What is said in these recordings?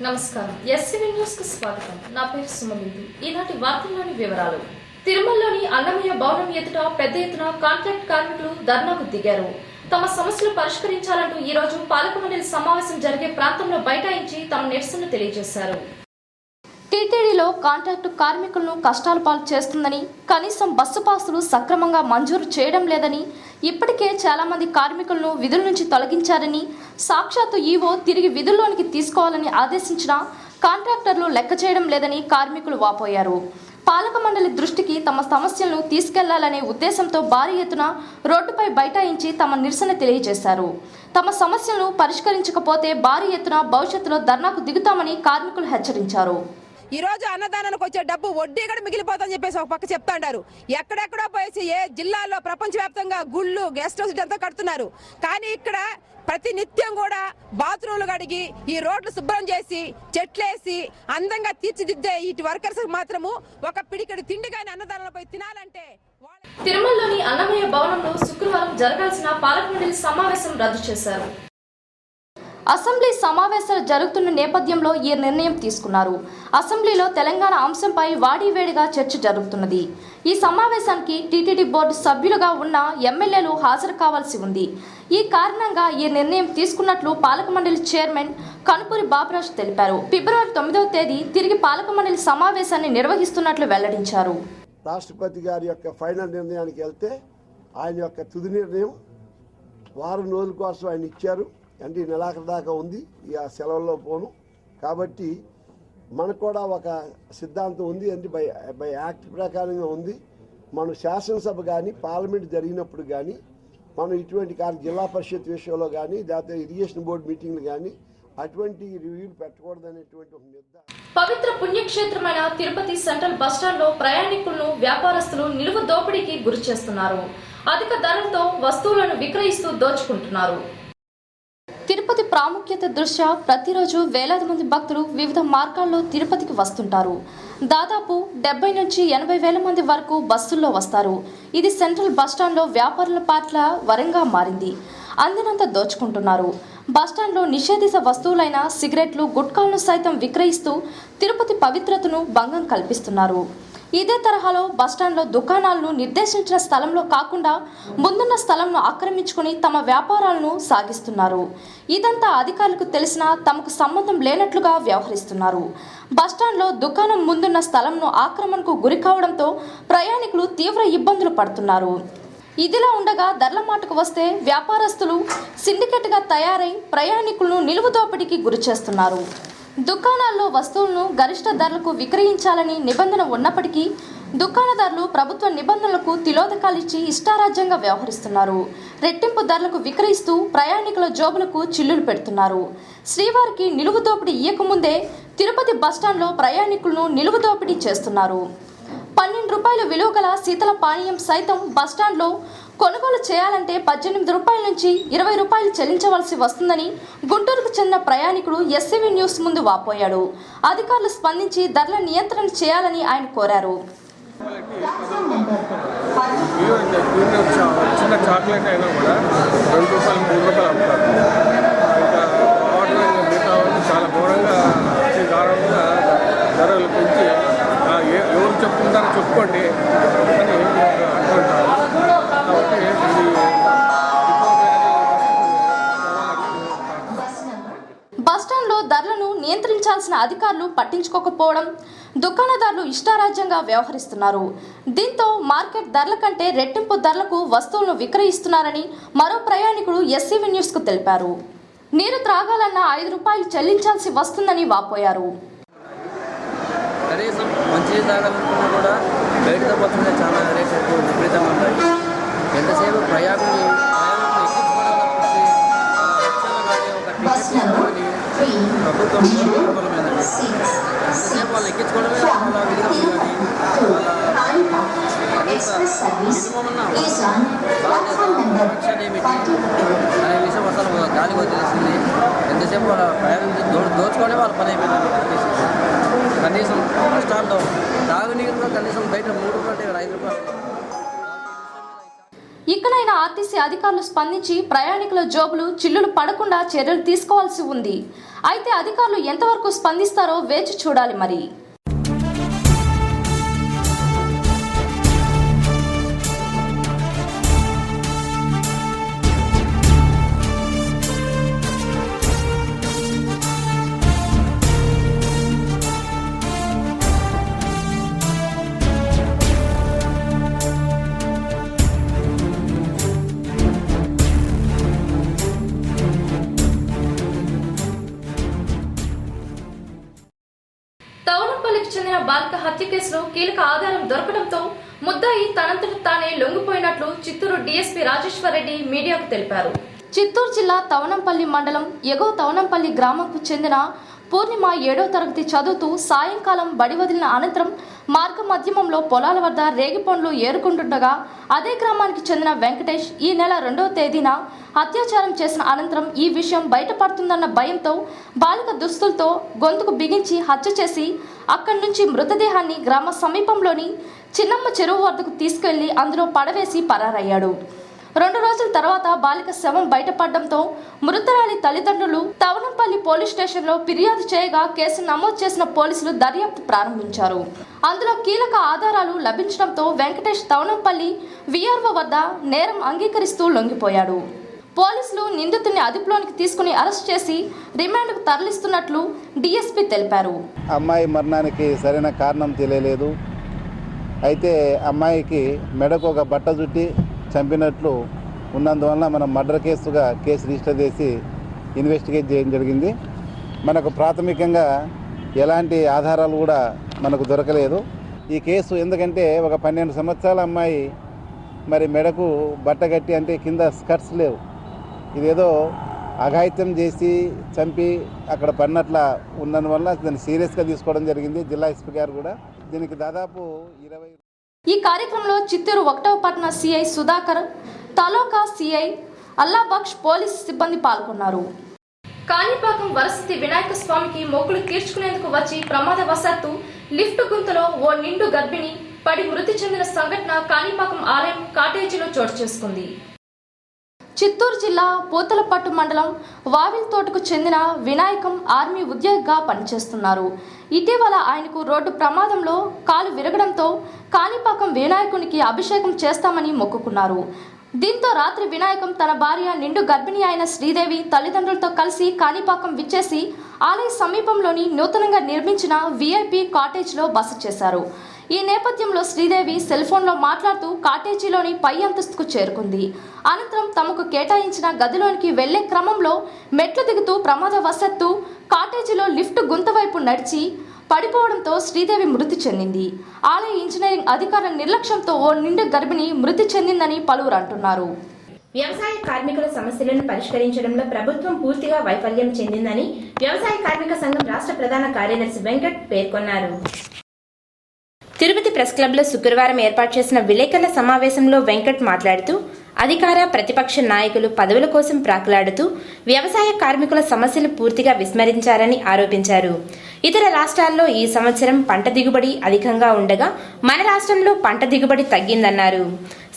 నమస్కారం SCV news కు స్వాగతం. నా పేరు సుమబిందు. ఈనాటి వార్తల్లోని వివరాలు. తిరుమలలోని అన్నమయ్య భవనం ఎదుట పెద్ద ఎత్తున కాంట్రాక్ట్ కార్మికులు ధర్నాకు దిగారు. తమ సమస్యలు పరిష్కరించాలంటూ ఈ రోజు పాలక మండలి సమావేశం జరిగే ప్రాంతంలో బైఠాయించి తమ నిరసన తెలియజేశారు. టీటీడీలో కాంట్రాక్టు కార్మికులను కష్టాల పాలు చేస్తుందని, కనీసం బస్సు పాసులు సక్రమంగా మంజూరు చేయడం లేదని, ఇప్పటికే చాలా మంది కార్మికులను విధుల నుంచి తొలగించారని, సాక్షాత్తు ఈవో తిరిగి విధుల్లోనికి తీసుకోవాలని ఆదేశించినా కాంట్రాక్టర్లు లెక్క చేయడం లేదని కార్మికులు వాపోయారు. పాలక మండలి దృష్టికి తమ సమస్యలను తీసుకెళ్లాలనే ఉద్దేశంతో భారీ ఎత్తున రోడ్డుపై బైఠాయించి తమ నిరసన తెలియజేశారు. తమ సమస్యలను పరిష్కరించకపోతే భారీ ఎత్తున భవిష్యత్తులో ధర్నాకు దిగుతామని కార్మికులు హెచ్చరించారు. ఈ రోజు అన్నదానానికి వచ్చే డబ్బు వడ్డీ కూడా మిగిలిపోతుందని చెప్పేసి ఒక పక్క చెప్తాండారు. ఎక్కడెక్కడో పోయేసి ఏ జిల్లాల్లో ప్రపంచవ్యాప్తంగా గుళ్ళు గెస్ట్ హౌస్ అంతా కడుతున్నారు. కానీ ఇక్కడ ప్రతి నిత్యం కూడా బాత్రూమ్లు కడిగి ఈ రోడ్లు శుభ్రం చేసి చెట్లేసి అందంగా తీర్చిదిద్దే ఇటు వర్కర్స్ మాత్రము ఒక పిడికెడు తిండి కానీ అన్నదానంపై తినాలంటే. తిరుమలలోని అన్నమయ్య భవనంలో శుక్రవారం జరగాల్సిన పాలక మండలి సమావేశం రద్దు చేశారు. అసెంబ్లీ సమావేశాలు జరుగుతున్న నేపథ్యంలో ఈ నిర్ణయం తీసుకున్నారు. అసెంబ్లీలో తెలంగాణ అంశంపై వాడివేడిగా చర్చ జరుగుతున్నది. ఈ సమావేశానికి టీటీడీ బోర్డు సభ్యులుగా ఉన్న ఎమ్మెల్యేలు హాజరు కావాల్సి ఉంది. ఈ కారణంగా ఈ నిర్ణయం తీసుకున్నట్లు పాలక మండలి చైర్మన్ కనుపూరి బాబురాజు తెలిపారు. ఫిబ్రవరి 9వ తేదీ తిరిగి పాలక మండలి సమావేశాన్ని నిర్వహిస్తున్నట్లు వెల్లడించారు. రాష్ట్రపతి గారి యొక్క ఫైనల్ నిర్ణయానికి వెళ్తే ఆయన యొక్క తుది నిర్ణయం వారం రోజుల కోసం ఆయన ఇచ్చారు. అంటే ఈ నెలాఖరు దాకా ఉంది ఈ సెలవుల్లో పోను. కాబట్టి మనకు కూడా ఒక సిద్ధాంతం ఉంది, అంటే బై యాక్ట్ ప్రకారంగా ఉంది. మనం శాసనసభ కానీ పార్లమెంట్ జరిగినప్పుడు కానీ మనం ఇటువంటి జిల్లా పరిషత్ విషయంలో కానీ లేకపోతే ఇరిగేషన్ బోర్డు మీటింగ్లు కానీ అటువంటి రివ్యూలు పెట్టకూడదు అనేటువంటి ఒక నిర్ధారణ. పవిత్ర పుణ్యక్షేత్రమైన తిరుపతి సెంట్రల్ బస్టాండ్లో ప్రయాణికులను వ్యాపారస్తులు నిలువ దోపిడీకి గురి చేస్తున్నారు. అధిక ధరలతో వస్తువులను విక్రయిస్తూ దోచుకుంటున్నారు. తిరుపతి ప్రాముఖ్యత దృష్ట్యా ప్రతిరోజు వేలాది మంది భక్తులు వివిధ మార్గాల్లో తిరుపతికి వస్తుంటారు. దాదాపు 70 నుంచి 80 వేల మంది వరకు బస్సుల్లో వస్తారు. ఇది సెంట్రల్ బస్టాండ్లో వ్యాపారుల పట్ల వరంగా మారింది. అందినంత దోచుకుంటున్నారు. బస్టాండ్లో నిషేధిత వస్తువులైన సిగరెట్లు, గుట్కాలను సైతం విక్రయిస్తూ తిరుపతి పవిత్రతను భంగం కల్పిస్తున్నారు. ఇదే తరహాలో బస్టాండ్లో దుకాణాలను నిర్దేశించిన స్థలంలో కాకుండా ముందున్న స్థలంను ఆక్రమించుకుని తమ వ్యాపారాలను సాగిస్తున్నారు. ఇదంతా అధికారులకు తెలిసినా తమకు సంబంధం లేనట్లుగా వ్యవహరిస్తున్నారు. బస్టాండ్లో దుకాణం ముందున్న స్థలంను ఆక్రమణకు గురి కావడంతో ప్రయాణికులు తీవ్ర ఇబ్బందులు పడుతున్నారు. ఇదిలా ఉండగా ధరల మాటకు వస్తే వ్యాపారస్తులు సిండికేట్గా తయారై ప్రయాణికులను నిలువు దోపిడీకి గురి చేస్తున్నారు. దుకాణాల్లో వస్తువులను గరిష్ట ధరలకు విక్రయించాలని నిబంధన ఉన్నప్పటికీ దుకాణదారులు ప్రభుత్వ నిబంధనలకు తిలోదకాలిచ్చి ఇష్టారాజ్యంగా వ్యవహరిస్తున్నారు. రెట్టింపు ధరలకు విక్రయిస్తూ ప్రయాణికుల జోబులకు చిల్లులు పెడుతున్నారు. శ్రీవారికి నిలువు దోపిడీ ఇయ్యకముందే తిరుపతి బస్టాండ్లో ప్రయాణికులను నిలువు దోపిడీ చేస్తున్నారు. 12 రూపాయల విలువ గల శీతల పానీయం సైతం బస్టాండ్లో కొనుగోలు చేయాలంటే 18 రూపాయల నుంచి 20 రూపాయలు చెల్లించవలసి వస్తుందని గుంటూరుకు చెందిన ప్రయాణికుడు ఎస్సీవీ న్యూస్ ముందు వాపోయాడు. అధికారులు స్పందించి ధరల నియంత్రణ చేయాలని ఆయన కోరారు. చిన్న చాక్లెట్ అయినా కూడా 2 రూపాయలు 3 రూపాయలు అమ్ముతారు. ఇంకా ఆర్డర్ మిగతా చాలా ఘోరంగా కారణంగా ధరలు పెంచి ఎవరు చెప్తుంటారో చెప్పుకోండి అని అంటుంటారు. కాబట్టి బస్టాండ్లో ధరలను నియంత్రించాల్సిన అధికారులు పట్టించుకోకపోవడం, దుకాణదారులు ఇష్టారాజ్యంగా వ్యవహరిస్తున్నారు. దీంతో మార్కెట్ ధరల కంటే రెట్టింపు ధరలకు వస్తువులను విక్రయిస్తున్నారని మరో ప్రయాణికుడు ఎస్సీవీ న్యూస్కు తెలిపారు. నీరు త్రాగాలన్నా 5 రూపాయలు చెల్లించాల్సి వస్తుందని వాపోయారు. కనీసం మంచి తాగాలనుకున్నా కూడా బయటతో పోతుంటే చాలా రేట్లు విపరీతంగా ఉంటాయి. ఎంతసేపు ప్రయాణాన్ని ఎక్కించుకోవడం ప్రభుత్వం మూలమైనది. ఎంతసేపు వాళ్ళు ఎక్కించుకోవడమే వాళ్ళ విధానం కానీ రక్షణ ఏమిటి అనే విషయం అసలు గాలిగా తెలుస్తుంది. ఎంతసేపు వాళ్ళ ప్రయాణం దోచుకోవడమే వాళ్ళ పని అయిపోయింది. కనీసం బస్టాండ్లో తాగునీరు కనీసం బయట 3 రూపాయలు 5 రూపాయలు. ఇకనైనా ఆర్టీసీ అధికారులు స్పందించి ప్రయాణికుల జోబులు చిల్లులు పడకుండా చర్యలు తీసుకోవాల్సి ఉంది. అయితే అధికారులు ఎంతవరకు స్పందిస్తారో వేచి చూడాలి మరి. తవనంపల్లికి చెందిన బాలిక హత్య కేసులో కీలక ఆధారం దొరకడంతో ముద్దాయి తనంతట తానే లొంగిపోయినట్లు చిత్తూరు డీఎస్పీ రాజేశ్వర్ రెడ్డి మీడియాకు తెలిపారు. చిత్తూరు జిల్లా తవనంపల్లి మండలం ఎగువ తవనంపల్లి గ్రామంకు చెందిన పూర్ణిమ 7వ తరగతి చదువుతూ సాయంకాలం బడి వదిలిన అనంతరం మార్గ మధ్యమంలో పొలాల వద్ద రేగిపండ్లు ఏరుకుంటుండగా అదే గ్రామానికి చెందిన వెంకటేష్ ఈ నెల 2వ తేదీన అత్యాచారం చేసిన అనంతరం ఈ విషయం బయటపడుతుందన్న భయంతో బాలిక దుస్తులతో గొంతుకు బిగించి హత్య చేసి అక్కడి నుంచి మృతదేహాన్ని గ్రామ సమీపంలోని చిన్నమ్మ చెరువు వద్దకు తీసుకెళ్లి అందులో పడవేసి పరారయ్యాడు. 2 రోజుల తర్వాత బాలిక శవం బయటపడడంతో మృతురాలి తల్లిదండ్రులు తవనంపల్లి పోలీస్ స్టేషన్లో ఫిర్యాదు చేయగా కేసు నమోదు చేసిన పోలీసులు దర్యాప్తు ప్రారంభించారు. అందులో కీలక ఆధారాలు లభించడంతో వెంకటేష్ తవనంపల్లి వీఆర్ఓ వద్ద నేరం అంగీకరిస్తూ లొంగిపోయాడు. పోలీసులు నిందితుడిని అదుపులోనికి తీసుకుని అరెస్ట్ చేసి రిమాండ్కు తరలిస్తున్నట్లు డీఎస్పీ తెలిపారు. అమ్మాయి మరణానికి సరైన కారణం తెలియలేదు. అయితే అమ్మాయికి మెడకు ఒక బట్ట చుట్టి చంపినట్లు ఉన్నందువలన మనం మర్డర్ కేసుగా కేసు రిజిస్టర్ చేసి ఇన్వెస్టిగేట్ చేయడం జరిగింది. మనకు ప్రాథమికంగా ఎలాంటి ఆధారాలు కూడా మనకు దొరకలేదు ఈ కేసు. ఎందుకంటే ఒక 12 సంవత్సరాల అమ్మాయి మరి మెడకు బట్ట కట్టి అంటే కింద స్కర్ట్స్ లేవు, ఇదేదో అఘాయిత్యం చేసి చంపి అక్కడ పడినట్ల ఉన్నందువల్ల దాన్ని సీరియస్గా తీసుకోవడం జరిగింది. జిల్లా ఎస్పీ గారు కూడా దీనికి దాదాపు 20. ఈ కార్యక్రమంలో చిత్తూరు 1వ పట్టణ సిఐ సుధాకర్, తాలూకా సిఐ అల్లాబక్ష్ పోలీసు సిబ్బంది పాల్గొన్నారు. కాణిపాకం వరసిద్ధి వినాయక స్వామికి మొక్కులు తీర్చుకునేందుకు వచ్చి ప్రమాదవశాత్తు లిఫ్ట్ గుంతలో ఓ నిండు గర్భిణి పడి మృతి చెందిన సంఘటన కాణిపాకం ఆలయం కాటేజీలో చోటు చేసుకుంది. చిత్తూరు జిల్లా పూతలపట్టు మండలం వావిల్తోటకు చెందిన వినాయకం ఆర్మీ ఉద్యోగిగా పనిచేస్తున్నారు. ఇటీవల ఆయనకు రోడ్డు ప్రమాదంలో కాలు విరగడంతో కాణిపాకం వినాయకునికి అభిషేకం చేస్తామని మొక్కుకున్నారు. దీంతో రాత్రి వినాయకం తన భార్య నిండు గర్భిణి అయిన శ్రీదేవి తల్లిదండ్రులతో కలిసి కాణిపాకం విచ్చేసి ఆలయ సమీపంలోని నూతనంగా నిర్మించిన విఐపి కాటేజ్లో బస చేశారు. ఈ నేపథ్యంలో శ్రీదేవి సెల్ ఫోన్లో మాట్లాడుతూ కాటేజీలోని పై అంతస్తుకు చేరుకుంది. అనంతరం తమకు కేటాయించిన గదిలోనికి వెళ్లే క్రమంలో మెట్లు దిగుతూ ప్రమాదవశాత్తు కాటేజీలో లిఫ్ట్ గుంత వైపు నడిచి పడిపోవడంతో శ్రీదేవి మృతి చెందింది. ఆలయ ఇంజనీరింగ్ అధికారుల నిర్లక్ష్యంతో ఓ నిండు గర్భిణి మృతి చెందిందని పలువురు అంటున్నారు. వ్యవసాయ కార్మికుల సమస్యలను పరిష్కరించడంలో ప్రభుత్వం పూర్తిగా వైఫల్యం చెందిందని వ్యవసాయ కార్మిక సంఘం రాష్ట్ర ప్రధాన కార్యదర్శి వెంకట్ పేర్కొన్నారు. తిరుపతి ప్రెస్ క్లబ్లో శుక్రవారం ఏర్పాటు చేసిన విలేకరుల సమావేశంలో వెంకట్ మాట్లాడుతూ అధికార ప్రతిపక్ష నాయకులు పదవుల కోసం ప్రాకులాడుతూ వ్యవసాయ కార్మికుల సమస్యలు పూర్తిగా విస్మరించారని ఆరోపించారు. ఇతర రాష్ట్రాల్లో ఈ సంవత్సరం పంట దిగుబడి అధికంగా ఉండగా మన రాష్ట్రంలో పంట దిగుబడి తగ్గిందన్నారు.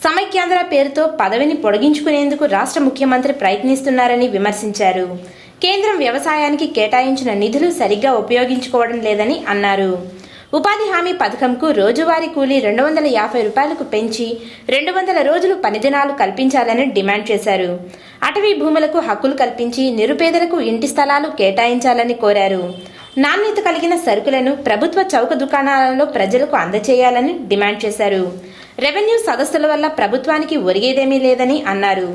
సమైక్యాంధ్ర పేరుతో పదవిని పొడిగించుకునేందుకు రాష్ట్ర ముఖ్యమంత్రి ప్రయత్నిస్తున్నారని విమర్శించారు. కేంద్రం వ్యవసాయానికి కేటాయించిన నిధులు సరిగ్గా ఉపయోగించుకోవడం లేదని అన్నారు. ఉపాధి హామీ పథకంకు రోజువారీ కూలీ 250 రూపాయలకు పెంచి 200 రోజులు పనిదినాలు కల్పించాలని డిమాండ్ చేశారు. అటవీ భూములకు హక్కులు కల్పించి నిరుపేదలకు ఇంటి స్థలాలు కేటాయించాలని కోరారు. నాణ్యత కలిగిన సరుకులను ప్రభుత్వ చౌక దుకాణాలలో ప్రజలకు అందజేయాలని డిమాండ్ చేశారు. రెవెన్యూ సదస్సుల వల్ల ప్రభుత్వానికి ఒరిగేదేమీ లేదని అన్నారు.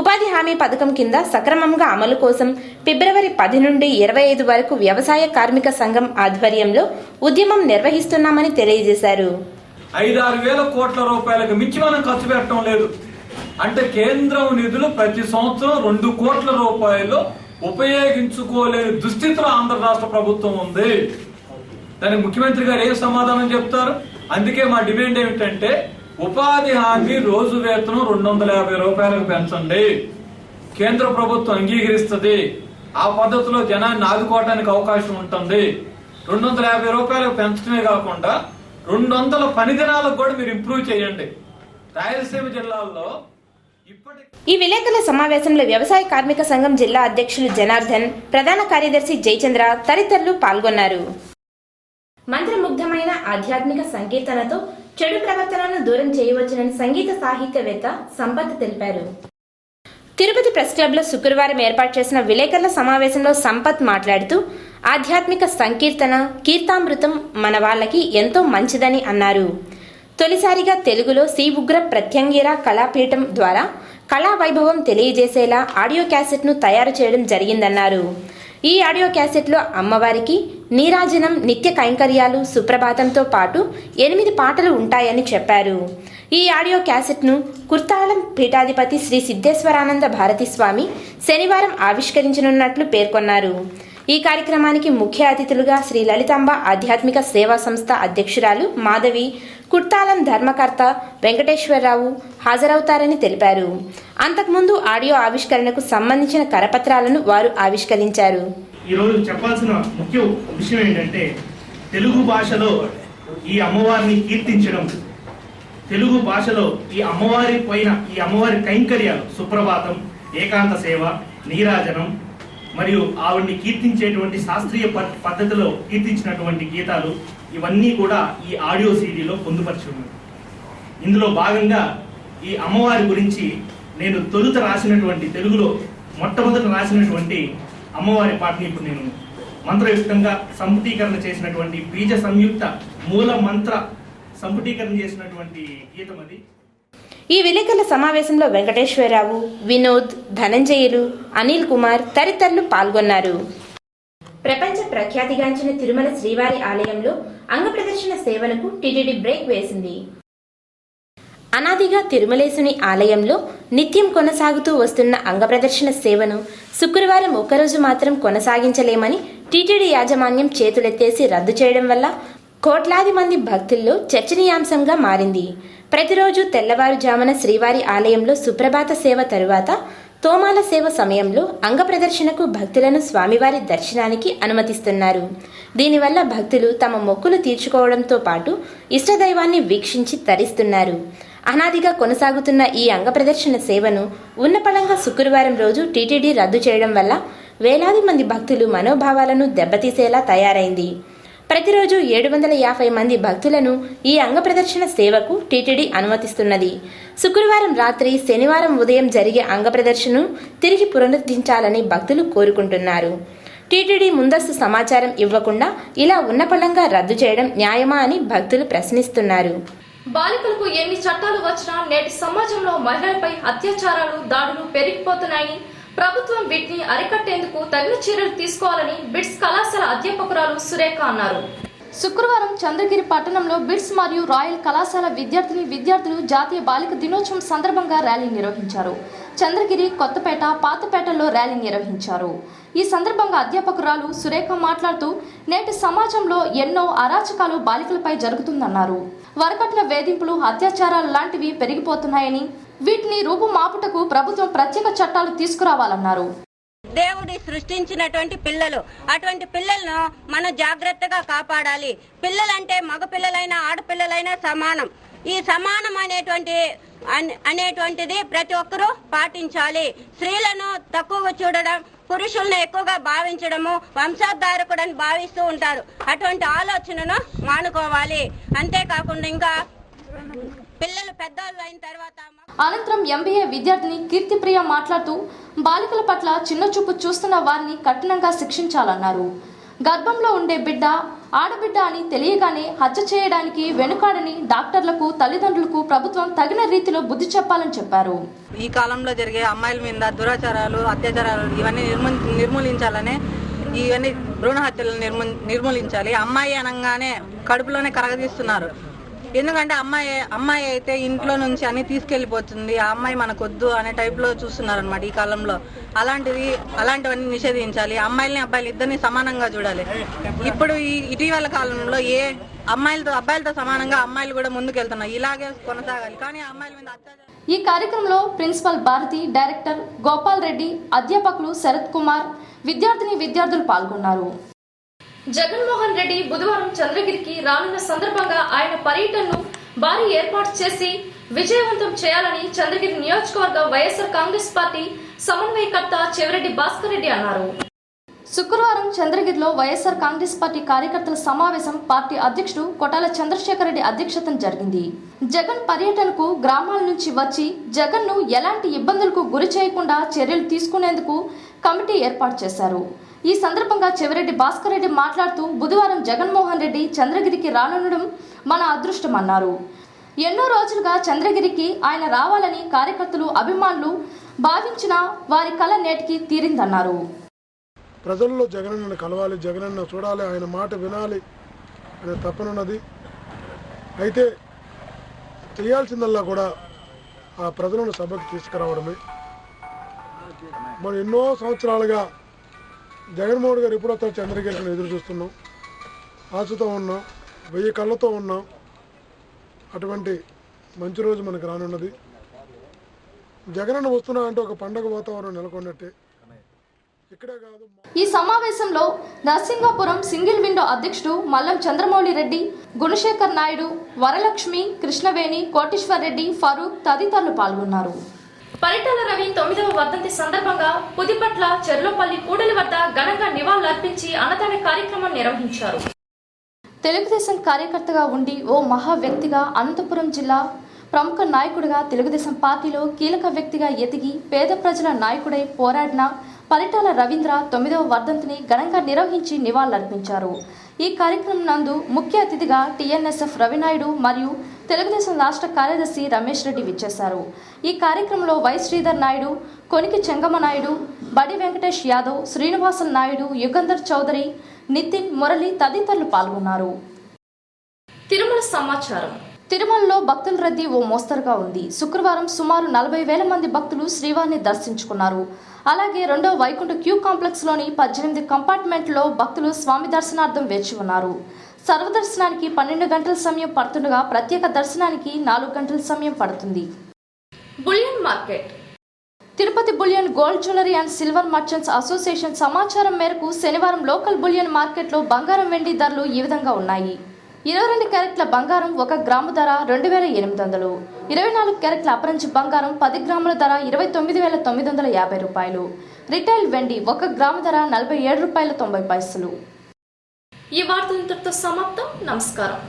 ఉపాధి హామీ పథకం కింద సక్రమంగా అమలు కోసం ఫిబ్రవరి 10 నుండి 25 వరకు వ్యవసాయ కార్మిక సంఘం ఆధ్వర్యంలో ఉద్యమం నిర్వహిస్తున్నామని తెలియజేశారు. 5-6 వేల కోట్ల రూపాయలకు మించి మనం ఖర్చు పెట్టడం లేదు. అంటే కేంద్రం నిధులు ప్రతి సంవత్సరం 2 కోట్ల రూపాయలు ఉపయోగించుకోలేని దుస్థితిలో ఆంధ్ర రాష్ట్ర ప్రభుత్వం ఉంది. దానికి ముఖ్యమంత్రి గారు ఏం సమాధానం చెప్తారు? అందుకే మా డిమాండ్ ఏమిటంటే ఉపాధి హామీ రోజు వేతనం 250 రూపాయలకు పెంచండి. కేంద్ర ప్రభుత్వం అంగీకరిస్తుంది. ఆ పద్ధతిలో జనాన్ని ఆదుకోవడానికి అవకాశం ఉంటుంది. 250 రూపాయలకు పెంచడమే కాకుండా 200 పని దినాలకు కూడా మీరు ఇంప్రూవ్ చేయండి. రాయలసీమ జిల్లాల్లో ఈ విలేకరుల సమావేశంలో వ్యవసాయ కార్మిక సంఘం జిల్లా అధ్యక్షులు జనార్దన్, ప్రధాన కార్యదర్శి జయచంద్ర తదితరులు పాల్గొన్నారు. మంత్రముగ్ధమైన ఆధ్యాత్మిక సంకీర్తనతో చెడు ప్రవర్తనను దూరం చేయవచ్చునని సంగీత సాహిత్యవేత్త సంపత్ తెలిపారు. తిరుపతి ప్రెస్ క్లబ్లో శుక్రవారం ఏర్పాటు చేసిన విలేకరుల సమావేశంలో సంపత్ మాట్లాడుతూ ఆధ్యాత్మిక సంకీర్తన కీర్తామృతం మన వాళ్ళకి ఎంతో మంచిదని అన్నారు. తొలిసారిగా తెలుగులో సి ఉగ్ర ప్రత్యంగిర కళాపీఠం ద్వారా కళా వైభవం తెలియజేసేలా ఆడియో క్యాసెట్ను తయారు చేయడం జరిగిందన్నారు. ఈ ఆడియో క్యాసెట్లో అమ్మవారికి నీరాజనం, నిత్య కైంకర్యాలు, సుప్రభాతంతో పాటు 8 పాటలు ఉంటాయని చెప్పారు. ఈ ఆడియో క్యాసెట్ను కుర్తాళం పీఠాధిపతి శ్రీ సిద్ధేశ్వరానంద భారతి స్వామి శనివారం ఆవిష్కరించనున్నట్లు పేర్కొన్నారు. ఈ కార్యక్రమానికి ముఖ్య అతిథులుగా శ్రీ లలితాంబ ఆధ్యాత్మిక సేవా సంస్థ అధ్యక్షురాలు మాధవి, కుర్తాలం ధర్మకర్త వెంకటేశ్వరరావు హాజరవుతారని తెలిపారు. అంతకుముందు ఆడియో ఆవిష్కరణకు సంబంధించిన కరపత్రాలను వారు ఆవిష్కరించారు. ఈరోజు చెప్పాల్సిన ముఖ్య విషయం ఏంటంటే తెలుగు భాషలో ఈ అమ్మవారిని కీర్తించడం, తెలుగు భాషలో ఈ అమ్మవారి పైన ఈ అమ్మవారి కైంకర్యాలు, సుప్రభాతం, ఏకాంత సేవ, నీరాజనం మరియు ఆవిడ్ని కీర్తించేటువంటి శాస్త్రీయ పద్ధతిలో కీర్తించినటువంటి గీతాలు ఇవన్నీ కూడా ఈ ఆడియో సీడీలో పొందుపరిచి ఉన్నాయి. ఇందులో భాగంగా ఈ అమ్మవారి గురించి నేను తొలుత రాసినటువంటి తెలుగులో మొట్టమొదట రాసినటువంటి అమ్మవారి పాటని ఇప్పుడు నేను మంత్రయుక్తంగా సంపుటీకరణ చేసినటువంటి బీజ సంయుక్త మూల మంత్ర సంపుటీకరణ చేసినటువంటి గీతం అది. ఈ విలేకరుల సమావేశంలో వెంకటేశ్వరరావు, వినోద్, ధనంజయులు, అనిల్ కుమార్ తదితరులు పాల్గొన్నారు. ప్రపంచ ప్రఖ్యాతిగాంచిన తిరుమల శ్రీవారి ఆలయంలో అంగ ప్రదర్శన సేవలకు టీటీడీ బ్రేక్ వేసింది. అనాదిగా తిరుమలేశుని ఆలయంలో నిత్యం కొనసాగుతూ వస్తున్న అంగ ప్రదర్శన సేవను శుక్రవారం ఒకరోజు మాత్రం కొనసాగించలేమని టీటీడీ యాజమాన్యం చేతులెత్తేసి రద్దు చేయడం వల్ల కోట్లాది మంది భక్తుల్లో చర్చనీయాంశంగా మారింది. ప్రతిరోజు తెల్లవారుజామున శ్రీవారి ఆలయంలో సుప్రభాత సేవ తరువాత తోమాల సేవ సమయంలో అంగ ప్రదర్శనకు భక్తులను స్వామివారి దర్శనానికి అనుమతిస్తున్నారు. దీనివల్ల భక్తులు తమ మొక్కులు తీర్చుకోవడంతో పాటు ఇష్టదైవాన్ని వీక్షించి తరిస్తున్నారు. అనాదిగా కొనసాగుతున్న ఈ అంగ ప్రదర్శన సేవను ఉన్నపళంగా శుక్రవారం రోజు టీటీడీ రద్దు చేయడం వల్ల వేలాది మంది భక్తులు మనోభావాలను దెబ్బతీసేలా తయారైంది. ప్రతిరోజు 750 మంది భక్తులను ఈ అంగ ప్రదర్శన సేవకు టీటీడీ అనుమతిస్తున్నది. శుక్రవారం రాత్రి, శనివారం ఉదయం జరిగే అంగ ప్రదర్శనను తిరిగి పునరుద్ధరించాలని భక్తులు కోరుకుంటున్నారు. టీటీడీ ముందస్తు సమాచారం ఇవ్వకుండా ఇలా ఉన్నపళంగా రద్దు చేయడం న్యాయమా అని భక్తులు ప్రశ్నిస్తున్నారు. బాలికలకు ఎన్ని చట్టాలు వచ్చినా నేటి సమాజంలో మహిళలపై అత్యాచారాలు, దాడులు పెరిగిపోతున్నాయని ప్రభుత్వం వీటిని అరికట్టేందుకు తగిన చర్యలు తీసుకోవాలని బిట్స్ కళాశాల అధ్యాపకురాలు సురేఖ అన్నారు. శుక్రవారం చంద్రగిరి పట్టణంలో బిట్స్ మరియు రాయల్ కళాశాల విద్యార్థులు జాతీయ బాలిక దినోత్సవం సందర్భంగా ర్యాలీ నిర్వహించారు. చంద్రగిరి, కొత్తపేట, పాతపేటలో ర్యాలీ నిర్వహించారు. ఈ సందర్భంగా అధ్యాపకురాలు సురేఖ మాట్లాడుతూ నేటి సమాజంలో ఎన్నో అరాచకాలు బాలికలపై జరుగుతుందన్నారు. వరకట్న వేధింపులు, అత్యాచారాలు లాంటివి పెరిగిపోతున్నాయని వీటిని రూపుమాపుటకు ప్రభుత్వం ప్రత్యేక చట్టాలు తీసుకురావాలన్నారు. దేవుడి సృష్టించినటువంటి పిల్లలు, అటువంటి పిల్లలను మనం జాగ్రత్తగా కాపాడాలి. పిల్లలంటే మగ పిల్లలైనా ఆడపిల్లలైనా సమానం. ఈ సమానం అనేటువంటిది ప్రతి ఒక్కరూ పాటించాలి. స్త్రీలను తక్కువగా చూడడం, పురుషులను ఎక్కువగా భావించడము వంశోద్ధారకుడని భావిస్తూ ఉంటారు. అటువంటి ఆలోచనను మానుకోవాలి. అంతేకాకుండా ఇంకా పిల్లలు పెద్దవాళ్ళు అయిన తర్వాత అనంతరం ఎంబీఏ విద్యార్థిని కీర్తిప్రియ మాట్లాడుతూ బాలికల పట్ల చిన్న చూపు చూస్తున్న వారిని కఠినంగా శిక్షించాలన్నారు. గర్భంలో ఉండే బిడ్డ ఆడబిడ్డ అని తెలియగానే హత్య చేయడానికి వెనుకాడని డాక్టర్లకు, తల్లిదండ్రులకు ప్రభుత్వం తగిన రీతిలో బుద్ధి చెప్పాలని చెప్పారు. ఈ కాలంలో జరిగే అమ్మాయిల మీద దురాచారాలు, అత్యాచారాలు ఇవన్నీ నిర్మూలించాలనే, ఇవన్నీ భ్రూణ హత్యలు నిర్మూలించాలి. అమ్మాయి అనగానే కడుపులోనే కరగదీస్తున్నారు. ఎందుకంటే అమ్మాయి అయితే ఇంట్లో నుంచి అన్ని తీసుకెళ్లిపోతుంది, ఆ అమ్మాయి మనకొద్దు అనే టైప్లో చూస్తున్నారు అనమాట ఈ కాలంలో. అలాంటివన్నీ నిషేధించాలి. అమ్మాయిల్ని అబ్బాయిలు ఇద్దరిని సమానంగా చూడాలి. ఇప్పుడు ఈ ఇటీవల కాలంలో అబ్బాయిలతో సమానంగా అమ్మాయిలు కూడా ముందుకెళ్తున్నారు. ఇలాగే కొనసాగాలి. కానీ అమ్మాయిల మీద ఈ కార్యక్రమంలో ప్రిన్సిపల్ భారతి, డైరెక్టర్ గోపాల్ రెడ్డి, అధ్యాపకులు శరత్ కుమార్, విద్యార్థులు పాల్గొన్నారు. జగన్మోహన్ రెడ్డి బుధవారం చంద్రగిరికి రానున్న సందర్భంగా ఆయన పర్యటనను భారీ ఏర్పాటు చేసి విజయవంతం చేయాలని చంద్రగిరి నియోజకవర్గ వైఎస్ఆర్ కాంగ్రెస్ పార్టీ సమన్వయకర్త చెవిరెడ్డి భాస్కర్ రెడ్డి అన్నారు. శుక్రవారం చంద్రగిరిలో వైఎస్ఆర్ కాంగ్రెస్ పార్టీ కార్యకర్తల సమావేశం పార్టీ అధ్యక్షుడు కొటాల చంద్రశేఖర్ రెడ్డి అధ్యక్షతన జరిగింది. జగన్ పర్యటనకు గ్రామాల నుంచి వచ్చి జగన్ ను ఎలాంటి ఇబ్బందులకు గురి చేయకుండా చర్యలు తీసుకునేందుకు కమిటీ ఏర్పాటు చేశారు. ఈ సందర్భంగా చెవిరెడ్డి భాస్కర్ రెడ్డి మాట్లాడుతూ బుధవారం జగన్మోహన్ రెడ్డి చంద్రగిరికి రానుండడం మన అదృష్టమన్నారు. ఎన్నో రోజులుగా చంద్రగిరికి ఆయన రావాలని కార్యకర్తలు అభిమానులు భావించిన వారి కల నేటికి తీరిందన్నారు. ప్రజల్లో జగనన్నను కలవాలి, జగనన్న చూడాలి, ఆయన మాట వినాలి అనే తపనున్నది. అయితే చేయాల్సిందల్లా కూడా ఆ ప్రజలను సభకు తీసుకురావడమే. మనం ఎన్నో సంవత్సరాలుగా జగన్మోహన్ గారు ఎప్పుడు వస్తారు చంద్రగిరికి ఎదురు చూస్తున్నాం, ఆశతో ఉన్నాం, 1000 కళ్ళతో ఉన్నాం. అటువంటి మంచి రోజు మనకు రానున్నది. జగనన్న వస్తున్నా అంటే ఒక పండగ వాతావరణం నెలకొన్నట్టే. ఈ సమావేశంలో నరసింగాపురం సింగిల్ విండో అధ్యక్షుడు మల్లం చంద్రమౌళి రెడ్డి, గుణశేఖర్ నాయుడు, వరలక్ష్మి, కృష్ణవేణి, కోటేశ్వర్ రెడ్డి, ఫరూక్ తదితరులు పాల్గొన్నారు. పరిటాల రవి 9వ వర్ధంతి సందర్భంగా పుదిపట్ల చెర్లోపల్లి కూడలి వద్ద ఘనంగా నివాళులర్పించి అన్నదాన కార్యక్రమం నిర్వహించారు. తెలుగుదేశం కార్యకర్తగా ఉండి ఓ మహా వ్యక్తిగా అనంతపురం జిల్లా ప్రముఖ నాయకుడిగా తెలుగుదేశం పార్టీలో కీలక వ్యక్తిగా ఎదిగి పేద ప్రజల నాయకుడై పోరాడిన పరిటాల రవీంద్ర 9వ వర్ధంతిని ఘనంగా నిర్వహించి నివాళులర్పించారు. ఈ కార్యక్రమం నందు ముఖ్య అతిథిగా టీఎన్ఎస్ఎఫ్ రవినాయుడు మరియు తెలుగుదేశం రాష్ట్ర కార్యదర్శి రమేష్ రెడ్డి విచ్చేశారు. ఈ కార్యక్రమంలో వై శ్రీధర్ నాయుడు, కొనికి చెంగమ్మ నాయుడు, బడి వెంకటేష్ యాదవ్, శ్రీనివాసన్ నాయుడు, యుగంధర్ చౌదరి, నితిన్, మురళి తదితరులు పాల్గొన్నారు. తిరుమల సమాచారం. తిరుమలలో భక్తుల రద్దీ ఓ మోస్తరుగా ఉంది. శుక్రవారం సుమారు 40,000 మంది భక్తులు శ్రీవారిని దర్శించుకున్నారు. అలాగే 2వ వైకుంఠ క్యూ కాంప్లెక్స్ లోని 18 కంపార్ట్మెంట్లో భక్తులు స్వామి దర్శనార్థం వేచి ఉన్నారు. సర్వదర్శనానికి 12 గంటల సమయం పడుతుండగా ప్రత్యేక దర్శనానికి 4 గంటల సమయం పడుతుంది. Bullion market. Tirupati bullion gold jewellery and silver merchants association సమాచారం మేరకు శనివారం లోకల్ బులియన్ మార్కెట్లో బంగారం, వెండి ధరలు ఈ విధంగా ఉన్నాయి. 22 క్యారెట్ల బంగారం 1 గ్రాము ధర 2,800. 24 క్యారెట్ల అపరంజి బంగారం 10 గ్రాముల ధర 29,950 రూపాయలు. రిటైల్ వెండి 1 గ్రాము ధర 47 రూపాయల 90 పైసలు. ఈ వార్తలు ఇంతటితో సమాప్తం. నమస్కారం.